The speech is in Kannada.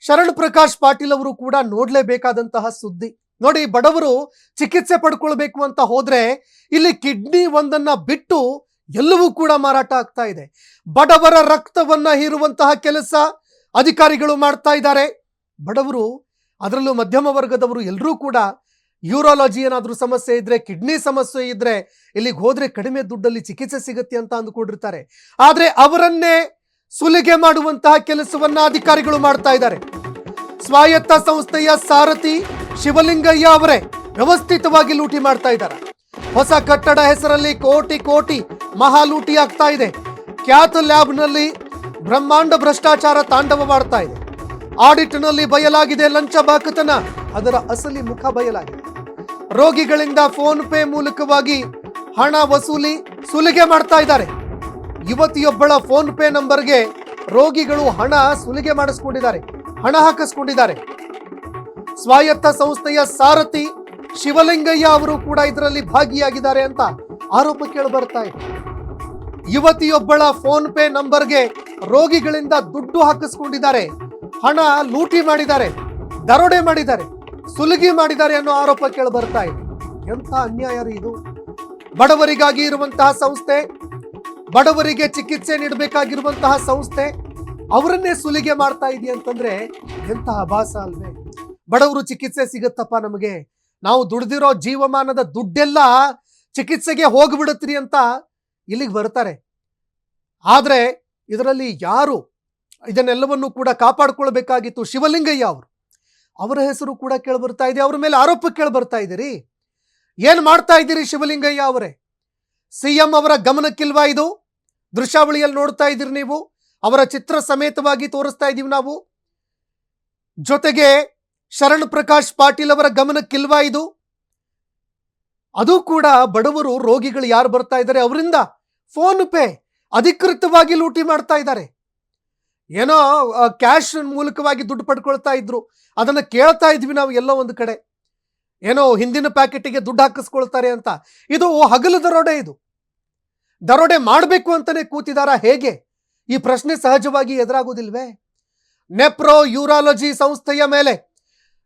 ಶರಣ್ ಪ್ರಕಾಶ್ ಪಾಟೀಲ್ ಅವರು ಕೂಡ ನೋಡ್ಲೇಬೇಕಾದಂತಹ ಸುದ್ದಿ. ನೋಡಿ, ಬಡವರು ಚಿಕಿತ್ಸೆ ಪಡ್ಕೊಳ್ಬೇಕು ಅಂತ ಹೋದ್ರೆ ಇಲ್ಲಿ ಕಿಡ್ನಿ ಒಂದನ್ನ ಬಿಟ್ಟು ಎಲ್ಲವೂ ಕೂಡ ಮಾರಾಟ ಆಗ್ತಾ ಇದೆ. ಬಡವರ ರಕ್ತವನ್ನ ಹೀರುವಂತಹ ಕೆಲಸ ಅಧಿಕಾರಿಗಳು ಮಾಡ್ತಾ ಇದ್ದಾರೆ. ಬಡವರು, ಅದರಲ್ಲೂ ಮಧ್ಯಮ ವರ್ಗದವರು ಎಲ್ಲರೂ ಕೂಡ ಯೂರಾಲಜಿ ಏನಾದರೂ ಸಮಸ್ಯೆ ಇದ್ರೆ, ಕಿಡ್ನಿ ಸಮಸ್ಯೆ ಇದ್ರೆ ಇಲ್ಲಿಗೆ ಹೋದ್ರೆ ಕಡಿಮೆ ದುಡ್ಡಲ್ಲಿ ಚಿಕಿತ್ಸೆ ಸಿಗುತ್ತೆ ಅಂತ ಅಂದುಕೊಂಡಿರ್ತಾರೆ. ಆದ್ರೆ ಅವರನ್ನೇ ಸುಲಿಗೆ ಮಾಡುವಂತಹ ಕೆಲಸವನ್ನ ಅಧಿಕಾರಿಗಳು ಮಾಡ್ತಾ ಇದ್ದಾರೆ. ಸ್ವಾಯತ್ತ ಸಂಸ್ಥೆಯ ಸಾರಥಿ ಶಿವಲಿಂಗಯ್ಯ ಅವರೇ ವ್ಯವಸ್ಥಿತವಾಗಿ ಲೂಟಿ ಮಾಡ್ತಾ ಇದ್ದಾರೆ. ಹೊಸ ಕಟ್ಟಡ ಹೆಸರಲ್ಲಿ ಕೋಟಿ ಕೋಟಿ ಮಹಾ ಲೂಟಿ ಆಗ್ತಾ ಇದೆ. ಖ್ಯಾತ ಲ್ಯಾಬ್ನಲ್ಲಿ ಬ್ರಹ್ಮಾಂಡ ಭ್ರಷ್ಟಾಚಾರ ತಾಂಡವ ಮಾಡ್ತಾ ಇದೆ. ಆಡಿಟ್ನಲ್ಲಿ ಬಯಲಾಗಿದೆ ಲಂಚ ಬಾಕತನ, ಅದರ ಅಸಲಿ ಮುಖ ಬಯಲಾಗಿದೆ. ರೋಗಿಗಳಿಂದ ಫೋನ್ ಪೇ ಮೂಲಕವಾಗಿ ಹಣ ವಸೂಲಿ ಸುಲಿಗೆ ಮಾಡ್ತಾ ಇದ್ದಾರೆ. ಯುವತಿಯೊಬ್ಬಳ ಫೋನ್ ಪೇ ನಂಬರ್ಗೆ ರೋಗಿಗಳು ಹಣ ಸುಲಿಗೆ ಮಾಡಿಸ್ಕೊಂಡಿದ್ದಾರೆ, ಹಣ ಹಾಕಿಸ್ಕೊಂಡಿದ್ದಾರೆ. ಸ್ವಾಯತ್ತ ಸಂಸ್ಥೆಯ ಸಾರಥಿ ಶಿವಲಿಂಗಯ್ಯ ಅವರು ಕೂಡ ಇದರಲ್ಲಿ ಭಾಗಿಯಾಗಿದ್ದಾರೆ ಅಂತ ಆರೋಪ ಕೇಳಿ ಬರ್ತಾ ಇದೆ. ಯುವತಿಯೊಬ್ಬಳ ಫೋನ್ ಪೇ ನಂಬರ್ಗೆ ರೋಗಿಗಳಿಂದ ದುಡ್ಡು ಹಾಕಿಸ್ಕೊಂಡಿದ್ದಾರೆ, ಹಣ ಲೂಟಿ ಮಾಡಿದ್ದಾರೆ, ದರೋಡೆ ಮಾಡಿದ್ದಾರೆ, ಸುಲಿಗೆ ಮಾಡಿದ್ದಾರೆ ಅನ್ನೋ ಆರೋಪ ಕೇಳಿ ಬರ್ತಾ ಇದೆ. ಎಂಥ ಅನ್ಯಾಯ ರೀ ಇದು! ಬಡವರಿಗಾಗಿ ಇರುವಂತಹ ಸಂಸ್ಥೆ, ಬಡವರಿಗೆ ಚಿಕಿತ್ಸೆ ನೀಡಬೇಕಾಗಿರುವಂತಹ ಸಂಸ್ಥೆ ಅವರನ್ನೇ ಸುಲಿಗೆ ಮಾಡ್ತಾ ಇದೆಯಂತಂದ್ರೆ ಎಂತಹ ಅಭಾಸ ಅಲ್ವೇ? ಬಡವರು ಚಿಕಿತ್ಸೆ ಸಿಗುತ್ತಪ್ಪ, ನಮಗೆ ನಾವು ದುಡ್ದಿರೋ ಜೀವಮಾನದ ದುಡ್ಡೆಲ್ಲ ಚಿಕಿತ್ಸೆಗೆ ಹೋಗ್ಬಿಡುತ್ತೀರಿ ಅಂತ ಇಲ್ಲಿಗೆ ಬರ್ತಾರೆ. ಆದ್ರೆ ಇದರಲ್ಲಿ ಯಾರು ಇದನ್ನೆಲ್ಲವನ್ನು ಕೂಡ ಕಾಪಾಡ್ಕೊಳ್ಬೇಕಾಗಿತ್ತು? ಶಿವಲಿಂಗಯ್ಯ ಅವರು, ಅವರ ಹೆಸರು ಕೂಡ ಕೇಳ್ಬರ್ತಾ ಇದೆ. ಅವರ ಮೇಲೆ ಆರೋಪ ಕೇಳ್ಬರ್ತಾ ಇದ್ದೀರಿ. ಏನ್ ಮಾಡ್ತಾ ಇದ್ದೀರಿ ಶಿವಲಿಂಗಯ್ಯ ಅವರೇ? ಸಿಎಂ ಅವರ ಗಮನಕ್ಕಿಲ್ವಾ ಇದು? ದೃಶ್ಯಾವಳಿಯಲ್ಲಿ ನೋಡ್ತಾ ಇದ್ದೀರಿ ನೀವು, ಅವರ ಚಿತ್ರ ಸಮೇತವಾಗಿ ತೋರಿಸ್ತಾ ಇದ್ದೀವಿ ನಾವು. ಜೊತೆಗೆ ಶರಣ್ ಪ್ರಕಾಶ್ ಪಾಟೀಲ್ ಅವರ ಗಮನಕ್ಕಿಲ್ವಾ ಇದು? ಅದು ಕೂಡ ಬಡವರು ರೋಗಿಗಳು ಯಾರು ಬರ್ತಾ ಇದ್ದಾರೆ ಅವರಿಂದ ಫೋನ್ ಪೇ ಅಧಿಕೃತವಾಗಿ ಲೂಟಿ ಮಾಡ್ತಾ ಇದ್ದಾರೆ. ಏನೋ ಕ್ಯಾಶ್ ಮೂಲಕವಾಗಿ ದುಡ್ಡು ಪಡ್ಕೊಳ್ತಾ ಇದ್ರು, ಅದನ್ನ ಕೇಳ್ತಾ ಇದ್ವಿ ನಾವು ಎಲ್ಲೋ ಒಂದು ಕಡೆ. ಏನೋ ಹಿಂದಿನ ಪ್ಯಾಕೆಟಿಗೆ ದುಡ್ಡು ಹಾಕಿಸ್ಕೊಳ್ತಾರೆ ಅಂತ. ಇದು ಹಗಲು ದರೋಡೆ. ಇದು ದರೋಡೆ ಮಾಡಬೇಕು ಅಂತಾನೆ ಕೂತಿದಾರ ಹೇಗೆ? ಈ ಪ್ರಶ್ನೆ ಸಹಜವಾಗಿ ಎದುರಾಗುವುದಿಲ್ವೇ? ನೆಪ್ರೋ ಯೂರಾಲಜಿ ಸಂಸ್ಥೆಯ ಮೇಲೆ